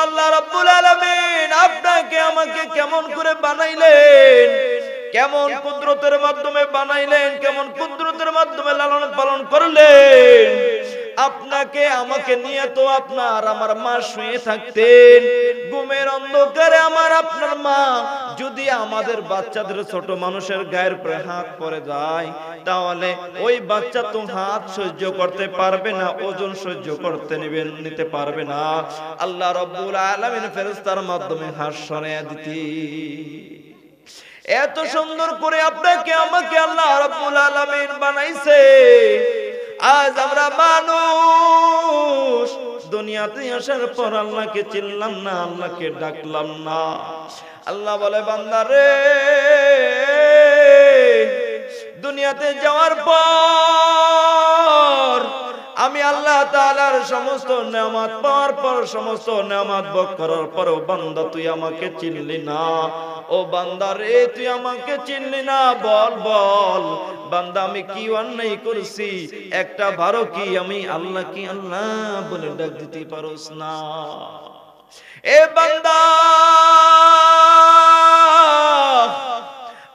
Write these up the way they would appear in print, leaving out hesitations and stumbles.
আল্লাহ রাব্বুল আলামিন আপনাকে আমাকে কেমন করে বানাইলেন, কেমন কুদরতের মাধ্যমে বানাইলেন, কেমন কুদরতের মাধ্যমে লালন পালন করলেন। আপনাকে আমাকে নিয়ে তো আপনার আমার মা শুয়ে থাকতেন ঘুমের অন্ধকারে। আমার আপনার মা যদি আমাদের বাচ্চাদের, ছোট মানুষের গায়ের উপরে হাত পড়ে যায়, তাহলে ওই বাচ্চা তো হাত সহ্য করতে পারবে না, ওজন সহ্য করতে নিতে পারবে না। আল্লাহ রাব্বুল আলামিন ফেরেশতার মাধ্যমে হাত সরিয়ে দিতি। এত সুন্দর করে আপনাকে আমাকে আল্লাহ রাব্বুল আলামিন বানাইছে। আজ আমরা মানুষ দুনিয়াতে আসার পর আল্লাহকে চিনলাম না, আল্লাহকে ডাকলাম না। আল্লাহ বলে, বান্দা রে, দুনিয়াতে যাওয়ার পর আমি আল্লাহ তাআলার সমস্ত নেয়ামত পাওয়ার পর, সমস্ত নেয়ামত ভোগ করার পরও বান্দা তুই আমাকে চিনলি না। ও বান্দা রে, তুই আমাকে চিনলি না। বল বল বান্দা, আমি কি অন্যায় করছি? একটা ভালো কি আমি আল্লাহ কি আল্লাহ বলে ডাক দিতে পারোস না? এ বান্দা,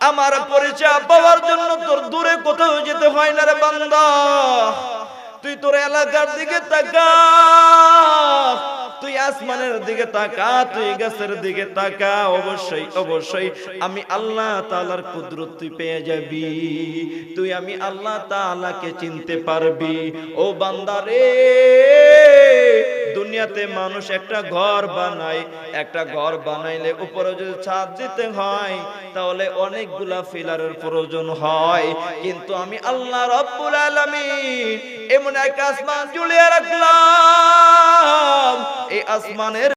আমার পরিচয় পাওয়ার জন্য তোর দূরে কোথাও যেতে হয় না রে বান্দা। তুই তোর এলাকার দিকে তাকা, তুই আসমানের দিকে তাকা, তুই গাছের দিকে তাকা। অবশ্যই অবশ্যই আমি আল্লাহ তাআলার কুদরত তুই পেয়ে যাবি। তুই আমি আল্লাহ তাআলাকে চিনতে পারবি। ও বান্দা রে, দুনিয়াতে মানুষ একটা ঘর বানায়, একটা ঘর বানাইলে উপরে যদি ছাদ দিতে হয় তাহলে অনেকগুলা পিলারের প্রয়োজন হয়। কিন্তু আমি আল্লাহ রাব্বুল আলামিন এমন এক আসমান ঝুলিয়ে রাখলাম, এই আসমানের